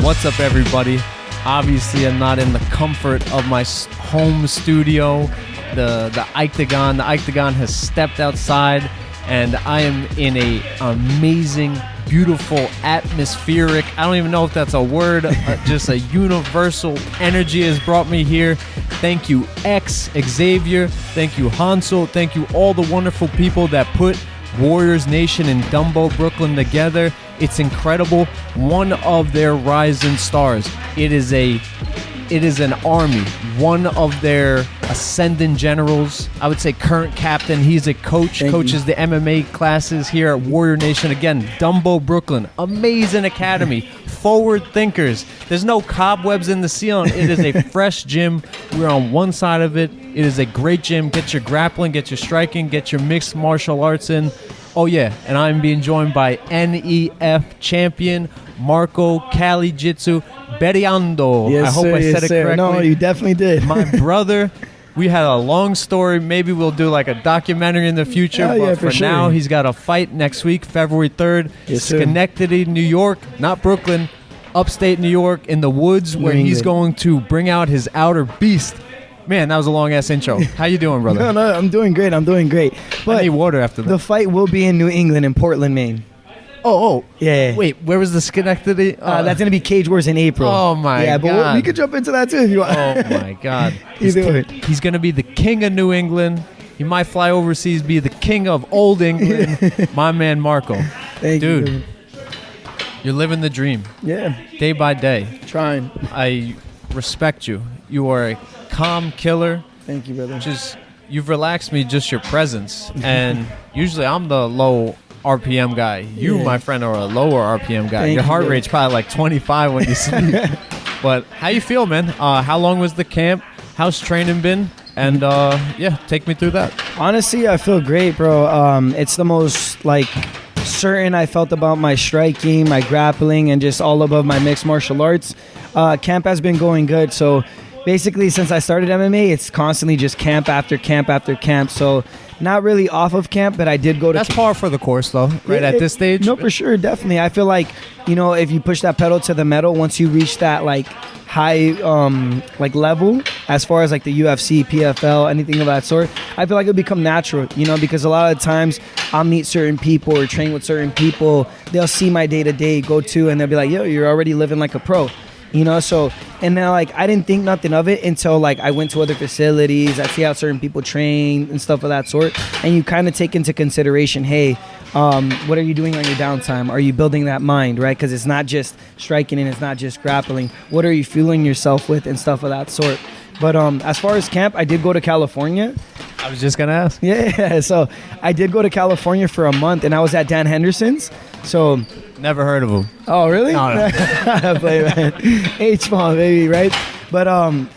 What's up, everybody? Obviously, I'm not in the comfort of my home studio, the Octagon. The Octagon has stepped outside, and I am in a amazing, beautiful, atmospheric, I don't even know if that's a word, just a universal energy has brought me here. Thank you, Xavier. Thank you, Hansel. Thank you, all the wonderful people that put Warriors Nation in Dumbo, Brooklyn together. It's incredible. One of their rising stars. It is an army. One of their ascending generals. I would say current captain. He's a coach. Coaches the MMA classes here at Warrior Nation. Again, Dumbo, Brooklyn. Amazing academy. Forward thinkers. There's no cobwebs in the ceiling. It is a fresh gym. We're on one side of it. It is a great gym. Get your grappling, get your striking, get your mixed martial arts in. Oh yeah, and I'm being joined by NEF champion Marco CaliJitsu Berreondo. Yes, I hope sir, I said it correctly. No, you definitely did. My brother. We had a long story. Maybe we'll do like a documentary in the future. But for now, he's got a fight next week, February 3rd. Yes, Schenectady, New York, not Brooklyn, upstate New York, in the woods, where he's going to bring out his outer beast. Man, that was a long-ass intro. How you doing, brother? No, I'm doing great. But I need water after that. The fight will be in New England, in Portland, Maine. Oh. Yeah. Wait, where was the Schenectady? That's going to be Cage Wars in April. Oh, my God. Yeah, but we could jump into that, too, if you want. Oh, my God. He's going to be the king of New England. He might fly overseas, be the king of old England. My man, Marco. Thank you. Dude, you're living the dream. Yeah. Day by day. Trying. I respect you. You are a calm killer. Thank you, brother. You've relaxed me, just your presence. And usually I'm the low RPM guy. You, my friend, are a lower RPM guy. Your heart rate's probably like 25 when you sleep. But how you feel, man? How long was the camp? How's training been? And take me through that. Honestly, I feel great, bro. It's the most certain I felt about my striking, my grappling, and just all above my mixed martial arts. Camp has been going good. So basically, since I started MMA, it's constantly just camp after camp after camp. So not really off of camp, but I did go to... That's par for the course, though, right, at this stage? No, for sure, definitely. I feel like, if you push that pedal to the metal, once you reach that, high, level, as far as, the UFC, PFL, anything of that sort, I feel like it'll become natural, because a lot of times I'll meet certain people or train with certain people. They'll see my day-to-day go-to, and they'll be like, yo, you're already living like a pro. So, and then I didn't think nothing of it until I went to other facilities. I see how certain people train and stuff of that sort, and you kind of take into consideration, hey, what are you doing on your downtime? Are you building that mind, right? Because it's not just striking and it's not just grappling. What are you fueling yourself with and stuff of that sort? But as far as camp, I did go to California. I was just gonna ask. Yeah, so I did go to California for a month, and I was at Dan Henderson's. So never heard of him. Oh, really? No. Play, man. H-bomb, baby, right? But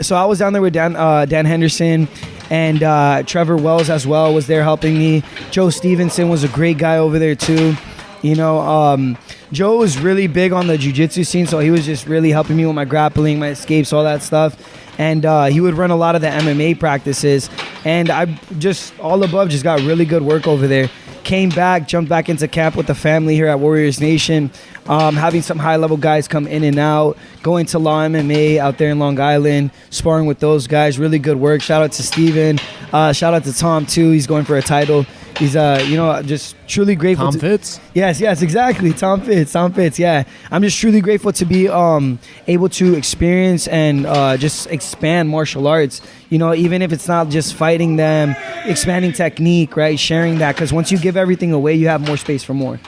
so I was down there with Dan Henderson, and Trevor Wells as well was there helping me. Joe Stevenson was a great guy over there too. Joe was really big on the jiu-jitsu scene, so he was just really helping me with my grappling, my escapes, all that stuff. And he would run a lot of the MMA practices, and I just all above just got really good work over there. Came back, jumped back into camp with the family here at Warriors Nation, having some high-level guys come in and out, going to Law MMA out there in Long Island, sparring with those guys. Really good work. Shout out to Steven. Shout out to Tom, too. He's going for a title. He's, just truly grateful. Tom Fitz? Yes, exactly. Tom Fitz, yeah. I'm just truly grateful to be able to experience and just expand martial arts. Even if it's not just fighting them, expanding technique, right? Sharing that, because once you give everything away, you have more space for more.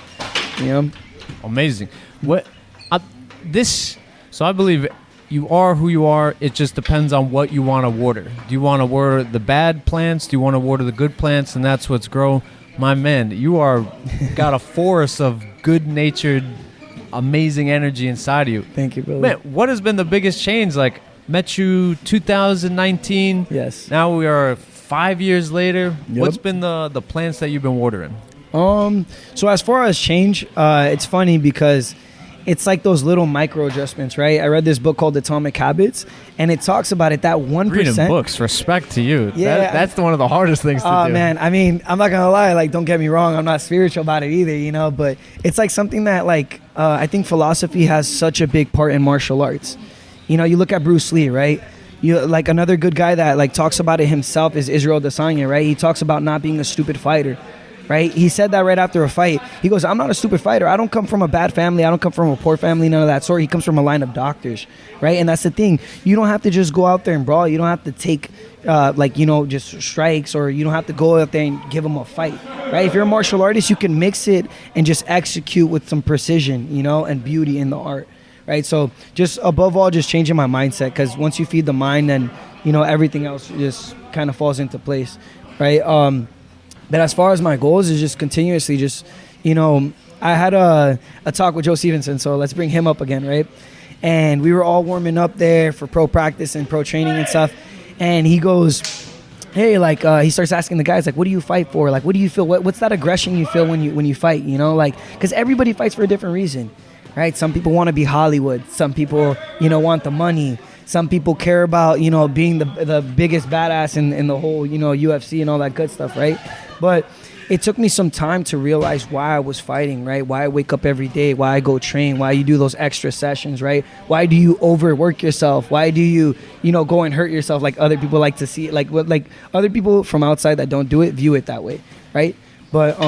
Amazing. So I believe you are who you are. It just depends on what you want to water. Do you want to water the bad plants? Do you want to water the good plants? And that's what's grow. My man, you got a forest of good-natured, amazing energy inside of you. Thank you, brother. Man, what has been the biggest change? Met you 2019. Yes. Now we are 5 years later. Yep. What's been the plants that you've been watering? So as far as change, it's funny because it's like those little micro adjustments, right? I read this book called Atomic Habits, and it talks about it, that 1%. Reading books, respect to you. Yeah, that's one of the hardest things to do. Oh, man. I mean, I'm not going to lie. Like, don't get me wrong. I'm not spiritual about it either, you know? But it's like something that, like, I think philosophy has such a big part in martial arts. You know, you look at Bruce Lee, right? You like, another good guy that, like, talks about it himself is Israel Adesanya, right? He talks about not being a stupid fighter. Right? He said that right after a fight. He goes, I'm not a stupid fighter. I don't come from a bad family. I don't come from a poor family, none of that sort. He comes from a line of doctors, right? And that's the thing. You don't have to just go out there and brawl. You don't have to take, just strikes, or you don't have to go out there and give them a fight, right? If you're a martial artist, you can mix it and just execute with some precision, you know, and beauty in the art, right? So just above all, just changing my mindset, because once you feed the mind, then, you know, everything else just kind of falls into place, right? But as far as my goals is just continuously just, you know, I had a talk with Joe Stevenson, so let's bring him up again, right? And we were all warming up there for pro practice and pro training and stuff. And he goes, hey, like, he starts asking the guys, like, what do you fight for? Like, what do you feel? What's that aggression you feel when you fight, you know? Like, because everybody fights for a different reason, right? Some people want to be Hollywood. Some people, you know, want the money. Some people care about, you know, being the biggest badass in the whole, you know, UFC and all that good stuff, right? But it took me some time to realize why I was fighting, right? Why I wake up every day, why I go train, why you do those extra sessions, right? Why do you overwork yourself? Why do you, you know, go and hurt yourself like other people like to see it? Like other people from outside that don't do it view it that way, right? But,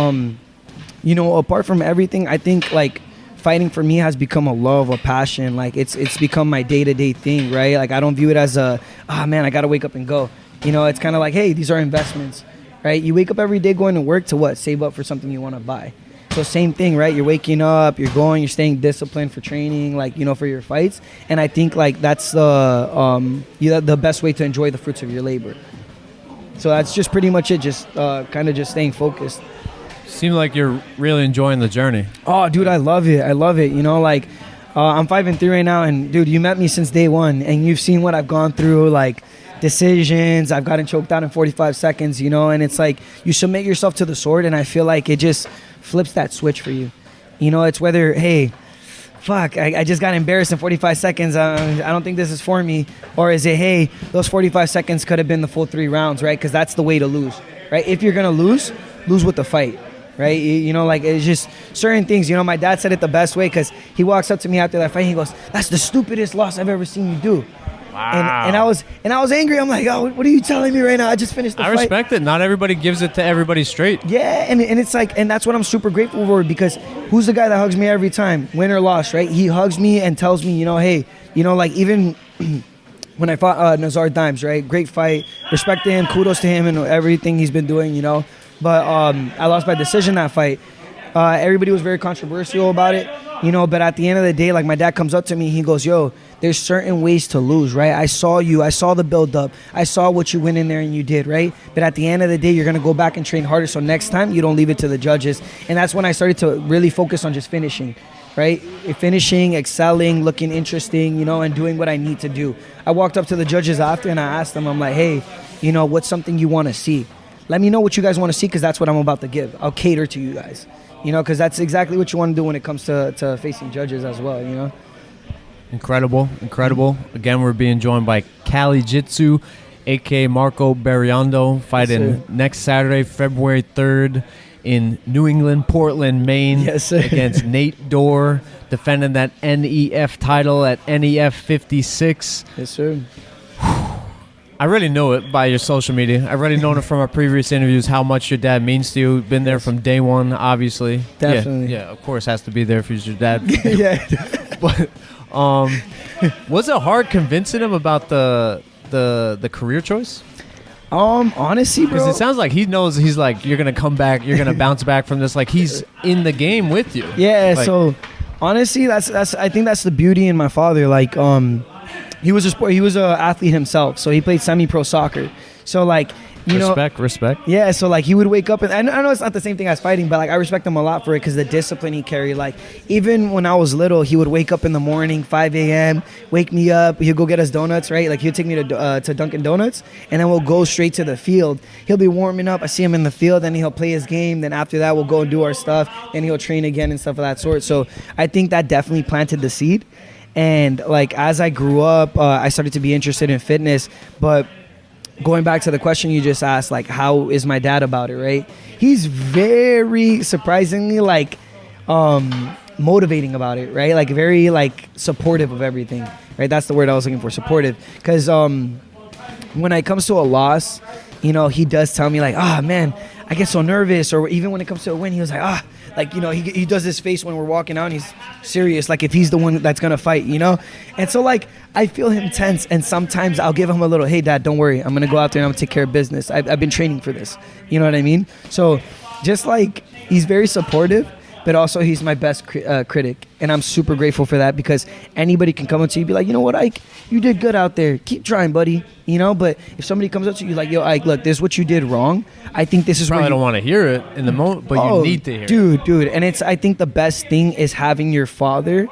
you know, apart from everything, I think, like, fighting for me has become a love, a passion. Like, it's become my day-to-day thing, right? Like, I don't view it as man, I gotta wake up and go. You know, it's kind of like, hey, these are investments, right? You wake up every day going to work to what? Save up for something you want to buy. So same thing, right? You're waking up, you're going, you're staying disciplined for training, like, you know, for your fights. And I think, like, that's the best way to enjoy the fruits of your labor. So that's just pretty much it. Just kind of just staying focused. Seems like you're really enjoying the journey. Oh, dude, I love it. I love it. You know, like, I'm 5-3 right now, and dude, you met me since day one, and you've seen what I've gone through, like decisions. I've gotten choked out in 45 seconds, you know, and it's like you submit yourself to the sword, and I feel like it just flips that switch for you. You know, it's whether, hey, fuck, I just got embarrassed in 45 seconds. I don't think this is for me. Or is it, hey, those 45 seconds could have been the full 3 rounds, right? Because that's the way to lose, right? If you're going to lose with the fight. Right? You know, like, it's just certain things. You know, my dad said it the best way, because he walks up to me after that fight. He goes, that's the stupidest loss I've ever seen you do. Wow. And I was angry. I'm like, oh, what are you telling me right now? I just finished the fight. I respect it. Not everybody gives it to everybody straight. Yeah, and it's like, and that's what I'm super grateful for, because who's the guy that hugs me every time, win or loss, right? He hugs me and tells me, you know, hey, you know, like, even when I fought Nazar Dimes, right? Great fight. Respect to him. Kudos to him and everything he's been doing, you know. But I lost by decision that fight. Everybody was very controversial about it, you know, but at the end of the day, like, my dad comes up to me, he goes, yo, there's certain ways to lose, right? I saw the build up. I saw what you went in there and you did, right? But at the end of the day, you're going to go back and train harder, so next time you don't leave it to the judges. And that's when I started to really focus on just finishing, right? Finishing, excelling, looking interesting, you know, and doing what I need to do. I walked up to the judges after and I asked them, I'm like, hey, you know, what's something you want to see? Let me know what you guys want to see, because that's what I'm about to give. I'll cater to you guys, you know, because that's exactly what you want to do when it comes to facing judges as well, you know. Incredible. Again, we're being joined by CaliJitsu, a.k.a. Marco Berreondo, fighting next Saturday, February 3rd in New England, Portland, Maine, yes, sir, against Nate Dorr, defending that NEF title at NEF 56. Yes, sir. I already know it by your social media. I've already known it from our previous interviews how much your dad means to you. Been there from day one, obviously. Definitely. Yeah, of course, has to be there if he's your dad. Yeah. But was it hard convincing him about the career choice? Honestly, bro, because it sounds like he knows. He's like, you're gonna come back, you're gonna bounce back from this. Like, he's in the game with you. Yeah. Like, so honestly, that's I think that's the beauty in my father. Like, he was an athlete himself, so he played semi-pro soccer. So, like, You know, respect. Yeah, so like he would wake up, and I know it's not the same thing as fighting, but like I respect him a lot for it because the discipline he carried. Like even when I was little, he would wake up in the morning, 5 a.m., wake me up. He'd go get us donuts, right? Like he'd take me to Dunkin' Donuts, and then we'll go straight to the field. He'll be warming up. I see him in the field, then he'll play his game. Then after that, we'll go and do our stuff. Then he'll train again and stuff of that sort. So I think that definitely planted the seed. And like as I grew up, I started to be interested in fitness, but going back to the question you just asked, like, how is my dad about it, right? He's very surprisingly, like, motivating about it, right? Like, very, like, supportive of everything, right? That's the word I was looking for, supportive. Because when it comes to a loss, you know, he does tell me, like, man, I get so nervous. Or even when it comes to a win, he was like, like, you know, he does this face when we're walking out and he's serious, like if he's the one that's going to fight, you know? And so, like, I feel him tense, and sometimes I'll give him a little, hey, Dad, don't worry. I'm going to go out there and I'm going to take care of business. I've been training for this. You know what I mean? So just like he's very supportive, but also he's my best critic. And I'm super grateful for that because anybody can come up to you and be like, you know what, Ike, you did good out there. Keep trying, buddy. You know, but if somebody comes up to you like, yo, Ike, look, this is what you did wrong. I think this is Probably where don't want to hear it in the moment, but you need to hear it. Dude. And I think the best thing is having your father,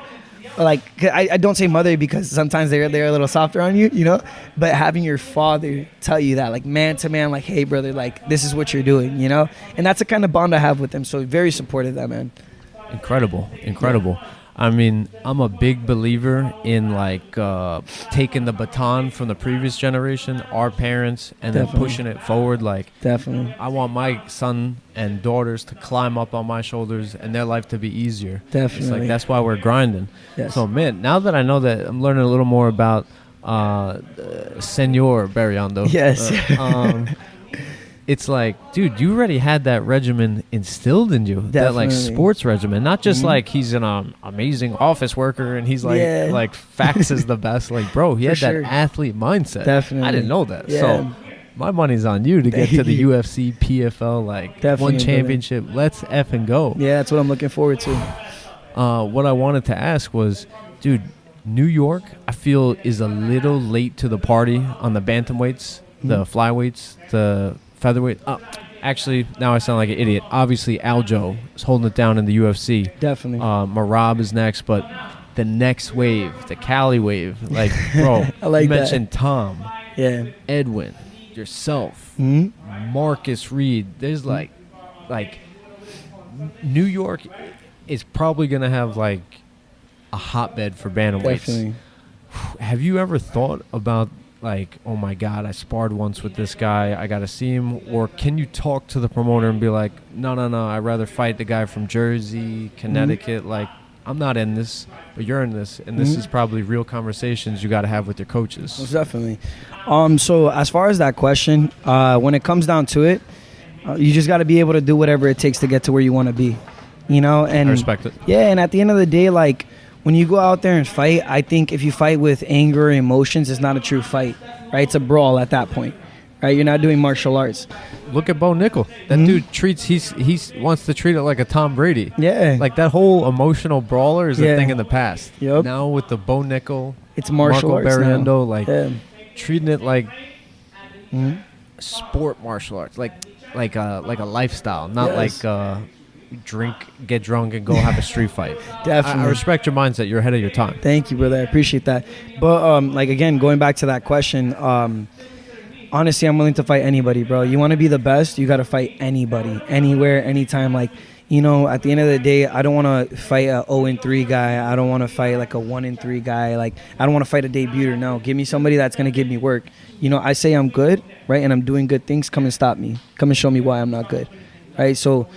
like, I don't say mother because sometimes they're a little softer on you, you know, but having your father tell you that, like, man to man, like, hey, brother, like, this is what you're doing, you know? And that's the kind of bond I have with him. So very supportive of that, man. Incredible. I mean, I'm a big believer in like taking the baton from the previous generation, our parents, and then pushing it forward. Like, definitely, I want my son and daughters to climb up on my shoulders and their life to be easier. Definitely, it's like that's why we're grinding. Yes. So, man, now that I know that, I'm learning a little more about Senor Berreondo. Yes. It's like, dude, you already had that regimen instilled in you. Definitely. That like sports regimen, not just like he's an amazing office worker and he's like faxes the best. Like, bro, he had that athlete mindset. Definitely, I didn't know that. Yeah. So my money's on you to get to the UFC, PFL, like one championship. Brother. Let's effing go. Yeah, that's what I'm looking forward to. What I wanted to ask was, dude, New York, I feel, is a little late to the party on the bantamweights, the flyweights, the featherweight. Actually, now I sound like an idiot. Obviously, Aljo is holding it down in the UFC. Definitely. Marab is next, but the next wave, the Cali wave, like, bro, I like you mentioned Tom, Edwin, yourself, Marcus Reed. There's like New York is probably gonna have like a hotbed for bantamweights. Definitely. Have you ever thought about, like, oh my God, I sparred once with this guy, I gotta see him? Or can you talk to the promoter and be like, no, I'd rather fight the guy from Jersey, Connecticut, like, I'm not in this, but you're in this, and this is probably real conversations you gotta have with your coaches. Most definitely. So as far as that question, when it comes down to it, you just gotta be able to do whatever it takes to get to where you want to be, you know? And I respect it. Yeah, and at the end of the day, like, when you go out there and fight, I think if you fight with anger or emotions, it's not a true fight, right? It's a brawl at that point, right? You're not doing martial arts. Look at Bo Nickel. That dude treats, he wants to treat it like a Tom Brady. Yeah. Like, that whole emotional brawler is a thing in the past. Yep. Now with the Bo Nickel, it's martial arts Berreondo, like, treating it like sport martial arts, like a lifestyle, not like drink, get drunk, and go have a street fight. Definitely. I respect your mindset. You're ahead of your time. Thank you, brother. I appreciate that. But like, again, going back to that question, honestly, I'm willing to fight anybody, bro. You want to be the best, you got to fight anybody, anywhere, anytime. Like, you know, at the end of the day, I don't want to fight a 0-3 guy. I don't want to fight like a 1-3 guy. Like, I don't want to fight a debuter. No, give me somebody that's going to give me work. You know, I say I'm good, right, and I'm doing good things. Come and stop me. Come and show me why I'm not good, right? So,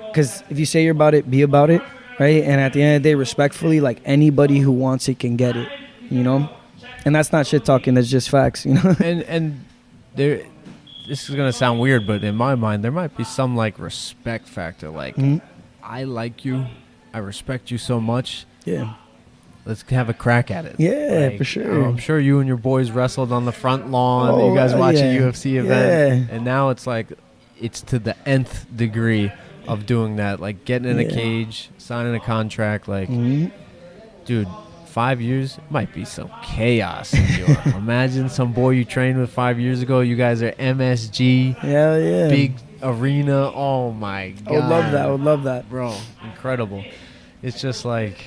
because if you say you're about it, be about it, right? And at the end of the day, respectfully, like, anybody who wants it can get it, you know? And that's not shit talking. That's just facts, you know? And there, this is going to sound weird, but in my mind, there might be some, like, respect factor. Like, I like you. I respect you so much. Yeah. Let's have a crack at it. Yeah, like, for sure. I'm sure you and your boys wrestled on the front lawn. You guys watch a UFC event. And now it's like, it's to the nth degree of doing that, like getting in a cage, signing a contract, like, dude, 5 years, it might be some chaos in New York. Imagine some boy you trained with 5 years ago. You guys are MSG. Hell yeah. Big arena. Oh, my God. I would love that. Bro, incredible. It's just like,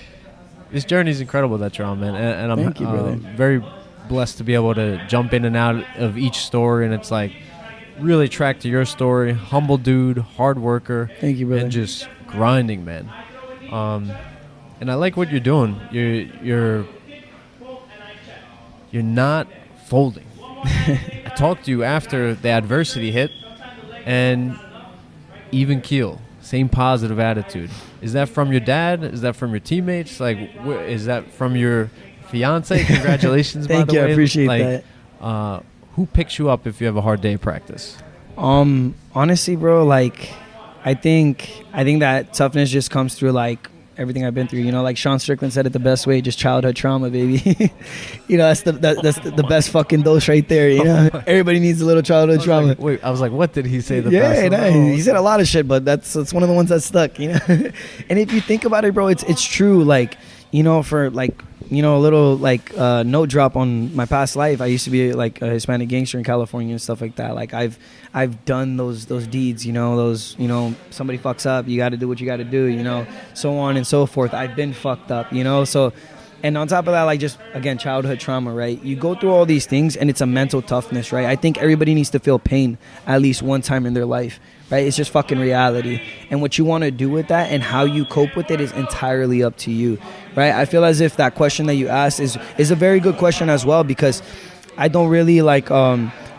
this journey is incredible that you're on, man. And I'm Thank you, brother. very blessed to be able to jump in and out of each story. And it's like, really track to your story. Humble dude, hard worker. Thank you, brother. And just grinding, man. And I like what you're doing. You're not folding. I talked to you after the adversity hit, and even keel, same positive attitude. Is that from your dad? Is that from your teammates? Like, is that from your fiance? Congratulations, by the way. Thank you, I appreciate that. Who picks you up if you have a hard day of practice? Honestly, bro, like, I think that toughness just comes through, like, everything I've been through. You know, like Sean Strickland said it the best way, just childhood trauma, baby. You know, that's the best fucking dose right there. You know, everybody needs a little childhood trauma. Wait, I was like, what did he say the best? Yeah, no, he said a lot of shit, but that's one of the ones that stuck, you know. And if you think about it, bro, it's true. Like, you know, for like, you know, a little like note drop on my past life. I used to be like a Hispanic gangster in California and stuff like that. Like I've done those deeds, you know, somebody fucks up, you got to do what you got to do, you know, so on and so forth. I've been fucked up, you know, so. And on top of that, like, just, again, childhood trauma, right? You go through all these things, and it's a mental toughness, right? I think everybody needs to feel pain at least one time in their life, right? It's just fucking reality. And what you want to do with that and how you cope with it is entirely up to you, right? I feel as if that question that you asked is a very good question as well, because I don't really, like,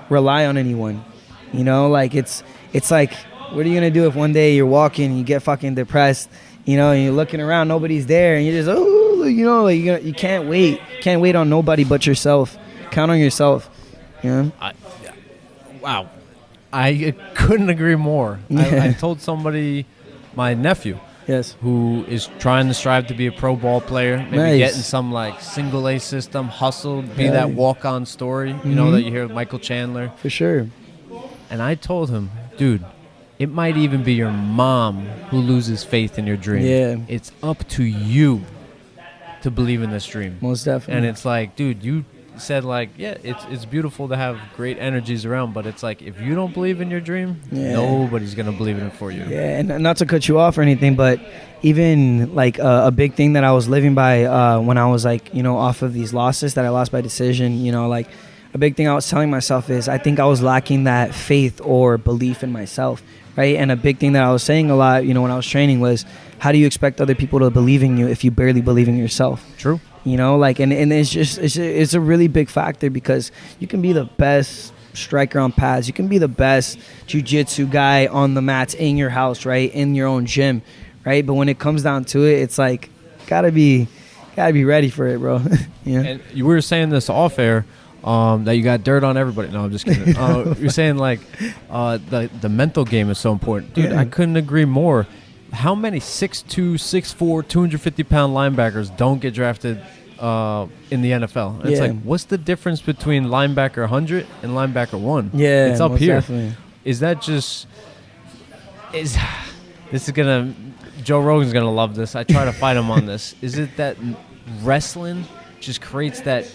rely on anyone, you know? Like, it's like, what are you going to do if one day you're walking and you get fucking depressed, you know, and you're looking around, nobody's there, and you're just, you know, like, you can't wait on nobody but yourself. Count on yourself, you know? Wow, I couldn't agree more. I told somebody, my nephew, yes, who is trying to strive to be a pro ball player, maybe nice. get in some like single A system, hustle, be that walk-on story, you know, that you hear with Michael Chandler. For sure. And I told him, dude, it might even be your mom who loses faith in your dream. Yeah. It's up to you to believe in this dream. Most definitely. And it's like, dude, you said, like, yeah, it's beautiful to have great energies around, but it's like, if you don't believe in your dream, nobody's gonna believe in it for you. Yeah, and not to cut you off or anything, but even like a big thing that I was living by when I was, like, you know, off of these losses that I lost by decision, you know, like, a big thing I was telling myself is I think I was lacking that faith or belief in myself, right? And a big thing that I was saying a lot, you know, when I was training was, how do you expect other people to believe in you if you barely believe in yourself? True. You know, like, and it's just, it's a really big factor, because you can be the best striker on pads. You can be the best jiu-jitsu guy on the mats in your house, right? In your own gym, right? But when it comes down to it, it's like, gotta be ready for it, bro. Yeah. And you were saying this off air, that you got dirt on everybody. No, I'm just kidding. You're saying, like, the mental game is so important. Dude, I couldn't agree more. How many 6'2", 6'4", 250-pound linebackers don't get drafted in the NFL? It's like, what's the difference between linebacker 100 and linebacker 1? Yeah, it's up here. Definitely. Is that just... Joe Rogan's going to love this. I try to fight him on this. Is it that wrestling just creates that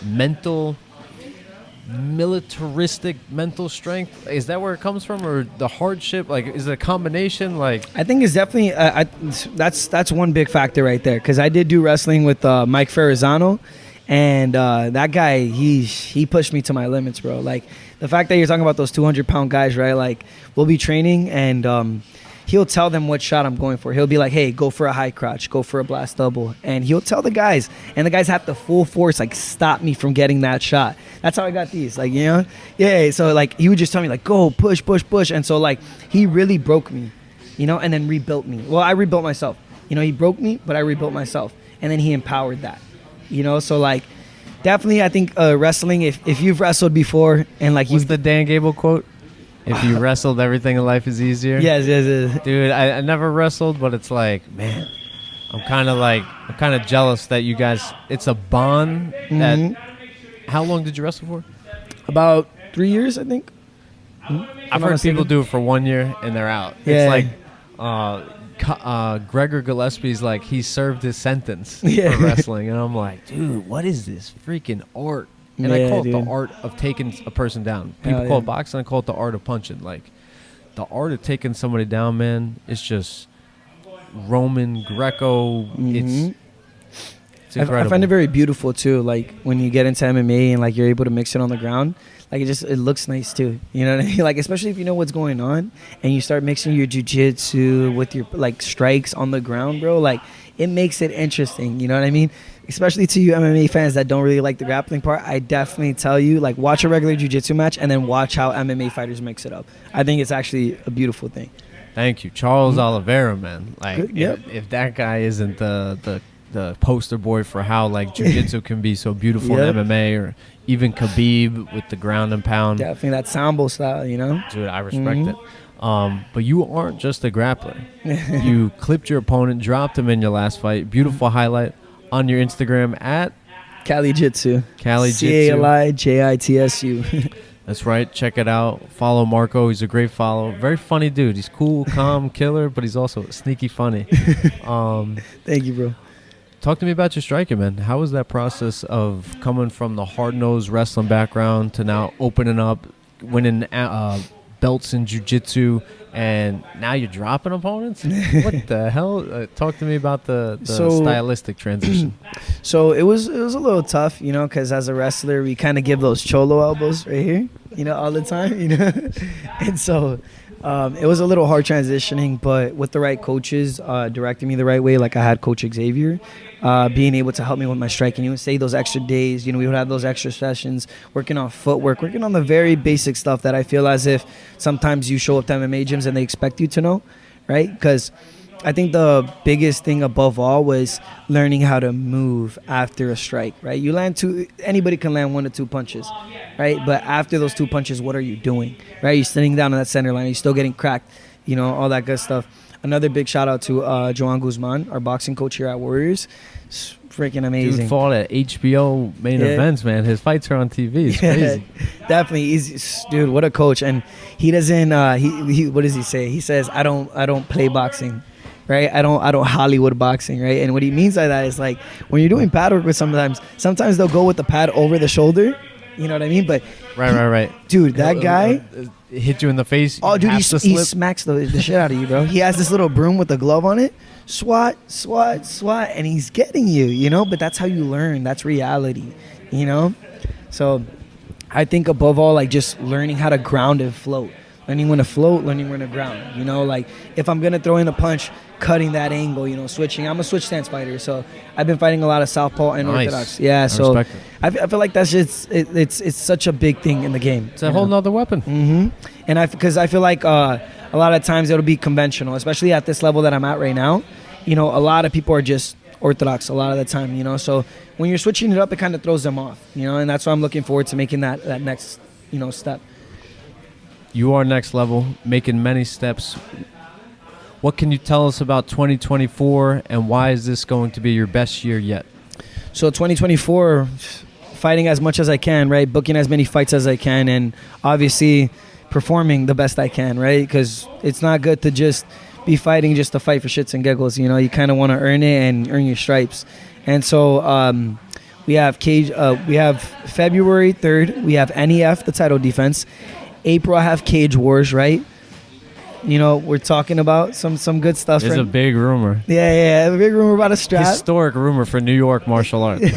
militaristic mental strength? Is that where it comes from, or the hardship? Like, is it a combination? Like, I think it's definitely that's one big factor right there, because I did do wrestling with Mike Ferrazzano, and that guy, he pushed me to my limits, bro. Like, the fact that you're talking about those 200-pound guys, right? Like, we'll be training, and he'll tell them what shot I'm going for. He'll be like, hey, go for a high crotch, go for a blast double. And he'll tell the guys, and the guys have to full force, like, stop me from getting that shot. That's how I got these, like, you know? Yeah, so, like, he would just tell me, like, go, push. And so, like, he really broke me, you know, and then rebuilt me. Well, I rebuilt myself. You know, he broke me, but I rebuilt myself. And then he empowered that, you know? So, like, definitely, I think wrestling, if you've wrestled before and, like, what's the Dan Gable quote? If you wrestled, everything in life is easier. Yes. Dude, I never wrestled, but it's like, man, I'm kind of jealous that you guys, it's a bond that, how long did you wrestle for? About 3 years, I think. I've heard people do it for 1 year and they're out. Yeah. It's like, Gregor Gillespie's like he served his sentence Yeah. for wrestling, and I'm like, dude, what is this freaking art? And I Yeah, call it dude. the art of taking a person down. People Hell call yeah. it boxing, I call it the art of punching. Like the art of taking somebody down, man, it's just Roman, Greco. It's I incredible. find it very beautiful too. Like when you get into MMA and like you're able to mix it on the ground, like it looks nice too. You know what I mean? Like especially if you know what's going on and you start mixing your jiu-jitsu with your like strikes on the ground, bro. Like it makes it interesting. You know what I mean? Especially to you MMA fans that don't really like the grappling part, I definitely tell you like watch a regular jiu-jitsu match and then watch how MMA fighters mix it up. I think it's actually a beautiful thing. Thank you, Charles Oliveira, man. Like Good, yep. if that guy isn't the poster boy for how like jiu-jitsu can be so beautiful Yep. in MMA, or even Khabib with the ground and pound. Definitely that sambo style, you know? Dude, I respect it. But you aren't just a grappler. You clipped your opponent, dropped him in your last fight. Beautiful highlight on your Instagram at CaliJitsu. CaliJitsu. CaliJitsu. That's right. Check it out. Follow Marco. He's a great follow. Very funny dude. He's cool, calm, killer, but he's also sneaky funny. Thank you, bro. Talk to me about your striking, man. How was that process of coming from the hard-nosed wrestling background to now opening up, winning belts in jiu-jitsu, and now you're dropping opponents? What the hell? Talk to me about the stylistic transition. So it was a little tough, you know, because as a wrestler, we kind of give those cholo elbows right here, you know, all the time, you know. And so it was a little hard transitioning, but with the right coaches directing me the right way, like I had Coach Xavier, being able to help me with my striking. You would say those extra days, you know, we would have those extra sessions, working on footwork, working on the very basic stuff that I feel as if sometimes you show up to MMA gyms and they expect you to know, right? Because I think the biggest thing above all was learning how to move after a strike, right? You land anybody can land 1 to 2 punches, right? But after those 2 punches, what are you doing, right? You're sitting down on that center line, you're still getting cracked, you know, all that good stuff. Another big shout out to Joan Guzman, our boxing coach here at Warriors. It's freaking amazing. Dude fought at HBO main events, man. His fights are on TV. It's crazy. Definitely, dude. What a coach! And he doesn't. He what does he say? He says, "I don't play boxing." Right, I don't Hollywood boxing, right? And what he means by that is like when you're doing pad work with sometimes they'll go with the pad over the shoulder, you know what I mean? But right, dude, that guy hit you in the face. Oh, dude, he smacks the shit out of you, bro. He has this little broom with a glove on it, swat, and he's getting you, you know. But that's how you learn. That's reality, you know. So, I think above all, like just learning how to ground and float. Learning when to float, learning when to ground. You know, like if I'm gonna throw in a punch, cutting that angle. You know, switching. I'm a switch stance fighter, so I've been fighting a lot of southpaw and orthodox. Yeah, so I feel like that's just it's such a big thing in the game. It's a whole nother weapon. And because I feel like a lot of times it'll be conventional, especially at this level that I'm at right now. You know, a lot of people are just orthodox a lot of the time. You know, so when you're switching it up, it kind of throws them off. You know, and that's why I'm looking forward to making that next step. You are next level, making many steps. What can you tell us about 2024, and why is this going to be your best year yet? So 2024, fighting as much as I can, right? Booking as many fights as I can, and obviously performing the best I can, right? Because it's not good to just be fighting just to fight for shits and giggles. You know, you kind of want to earn it and earn your stripes. And so we have February 3rd, we have NEF, the title defense. April, I have Cage Wars, right? You know, we're talking about some good stuff. There's a big rumor. Yeah, a big rumor about a strap. Historic rumor for New York martial arts.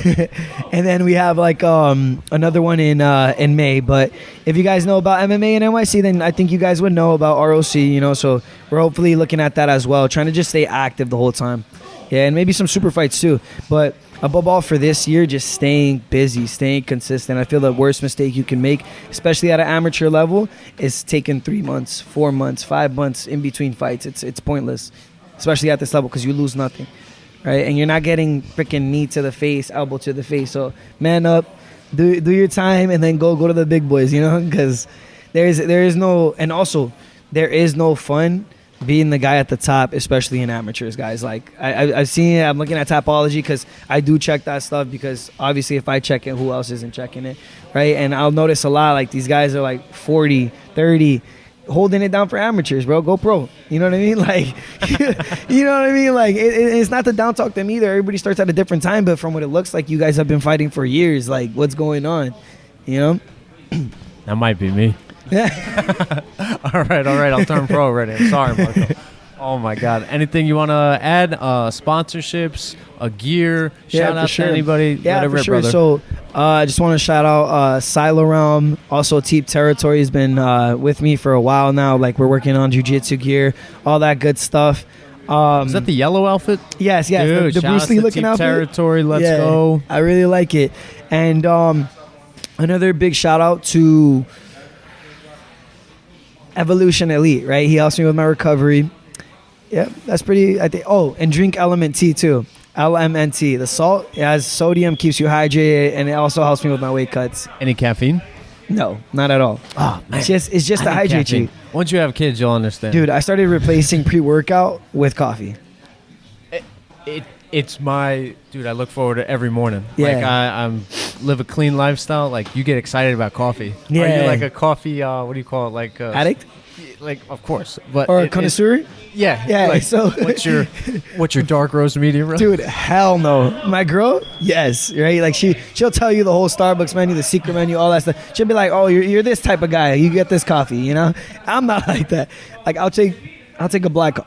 And then we have like another one in May. But if you guys know about MMA and NYC, then I think you guys would know about ROC. You know, so we're hopefully looking at that as well, trying to just stay active the whole time. Yeah, and maybe some super fights too. But above all for this year, just staying busy, staying consistent. I feel the worst mistake you can make, especially at an amateur level, is taking 3 months, 4 months, 5 months in between fights. It's pointless, especially at this level, because you lose nothing, right? And you're not getting freaking knee to the face, elbow to the face. So man up, do your time, and then go to the big boys, you know, because there is no fun being the guy at the top, especially in amateurs, guys. Like I've seen it. I'm looking at Tapology because I do check that stuff, because obviously if I check it, who else isn't checking it, right? And I'll notice a lot, like these guys are like 40, 30, holding it down for amateurs, bro. Go pro. You know what I mean? Like, you know what I mean? Like, it's not to down talk them either. Everybody starts at a different time, but from what it looks like, you guys have been fighting for years. Like, what's going on? You know? That might be me. All right. I'll turn pro already. I'm sorry, Marco. Oh my God. Anything you want to add? Sponsorships, gear, shout out to anybody. Yeah, Let it for rip, sure. brother. So I just want to shout out Silo Realm. Also, Teep Territory has been with me for a while now. Like, we're working on jiu-jitsu gear, all that good stuff. Is that the yellow outfit? Yes. Dude, the Bruce Lee looking outfit. Territory, let's go. I really like it. And another big shout out to Evolution Elite, right? He helps me with my recovery. Yeah, that's pretty, I think. Oh, and Drink Element Tea too. LMNT. The salt, it has sodium, keeps you hydrated, and it also helps me with my weight cuts. Any caffeine? No, not at all. Oh, man. It's just to hydrate caffeine. you. Once you have kids, you'll understand. Dude, I started replacing pre-workout with coffee. It's my dude. I look forward to every morning. Yeah. Like I'm live a clean lifestyle. Like you get excited about coffee. Yeah. Are you like a coffee? What do you call it? Like addict? Like of course, but Or a connoisseur? Yeah. Like, so what's your dark roast medium? Roast? Dude, hell no. My girl, yes, right? Like she'll tell you the whole Starbucks menu, the secret menu, all that stuff. She'll be like, "Oh, you're this type of guy. You get this coffee," you know? I'm not like that. Like I'll take a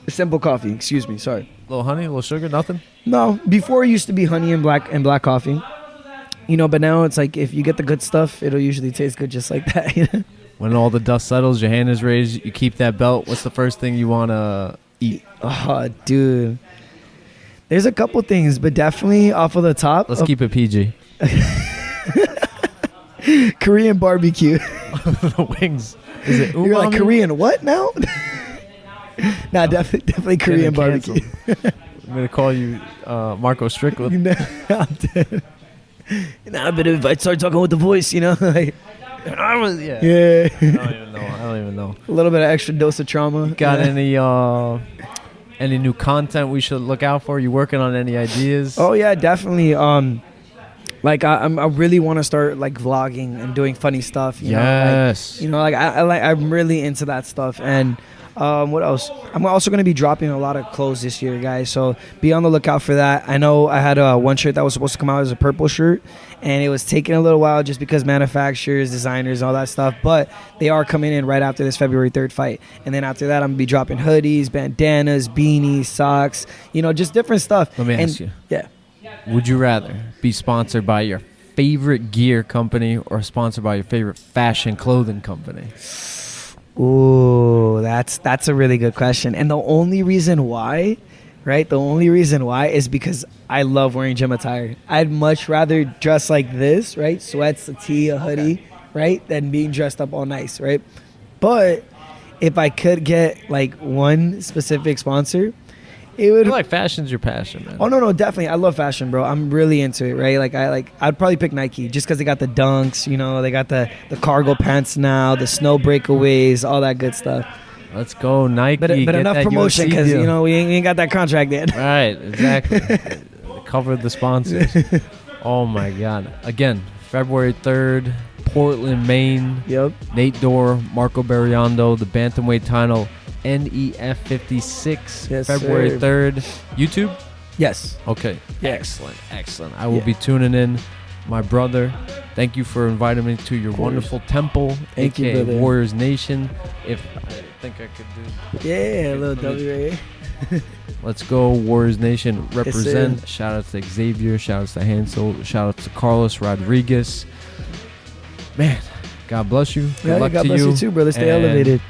simple coffee. Excuse me, sorry. A little honey, a little sugar, nothing. No, before it used to be honey and black coffee. You know, but now it's like if you get the good stuff, it'll usually taste good just like that. You know? When all the dust settles, your hand is raised, you keep that belt. What's the first thing you want to eat? Oh, dude. There's a couple things, but definitely off of the top. Let's keep it PG. Korean barbecue. The wings. Is it umami? You're like, Korean what now? Nah, definitely Korean barbecue. I'm going to call you Marco Strickland. Nah, but if I start talking with the voice, you know, like, Yeah. yeah. I don't even know. A little bit of extra dose of trauma. Got any new content we should look out for? You working on any ideas? Oh yeah, definitely. Like I really want to start like vlogging and doing funny stuff. Yes. I'm really into that stuff. And what else? I'm also going to be dropping a lot of clothes this year, guys. So be on the lookout for that. I know I had one shirt that was supposed to come out as a purple shirt, and it was taking a little while just because manufacturers, designers, all that stuff. But they are coming in right after this February 3rd fight. And then after that, I'm going to be dropping hoodies, bandanas, beanies, socks, just different stuff. Let me ask you. Yeah. Would you rather be sponsored by your favorite gear company or sponsored by your favorite fashion clothing company? Ooh, that's a really good question. And the only reason why, right? The only reason why is because I love wearing gym attire. I'd much rather dress like this, right? Sweats, a tee, a hoodie, right? Than being dressed up all nice, right? But if I could get like one specific sponsor, it would. I feel like fashion's your passion, man. Oh no, definitely. I love fashion, bro. I'm really into it, right? I'd probably pick Nike just because they got the dunks, they got the cargo pants now, the snow breakaways, all that good stuff. Let's go, Nike. But enough promotion because we ain't got that contract yet. Right, exactly. Cover the sponsors. Oh my God! Again, February 3rd, Portland, Maine. Yep. Nate Dorr, Marco Berreondo, the bantamweight title. NEF 56, yes, February sir. 3rd. YouTube? Yes. Okay. Yeah. Excellent. I will be tuning in. My brother, thank you for inviting me to your wonderful temple, Thank aka you, brother. Warriors Nation. If I think I could do. Yeah, a little W. Let's go, Warriors Nation. Represent. sir. Shout out to Xavier. Shout out to Hansel. Shout out to Carlos Rodriguez. Man, God bless you. Good luck God to bless you too, brother. Stay elevated.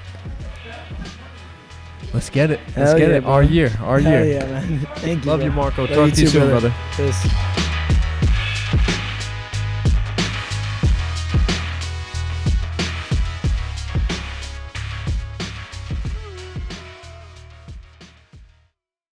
Let's get it. Hell yeah, Our bro. year. Hell yeah, man. Thank you. Love you, bro. Marco. Love Talk you to you too, soon, brother. brother. Peace.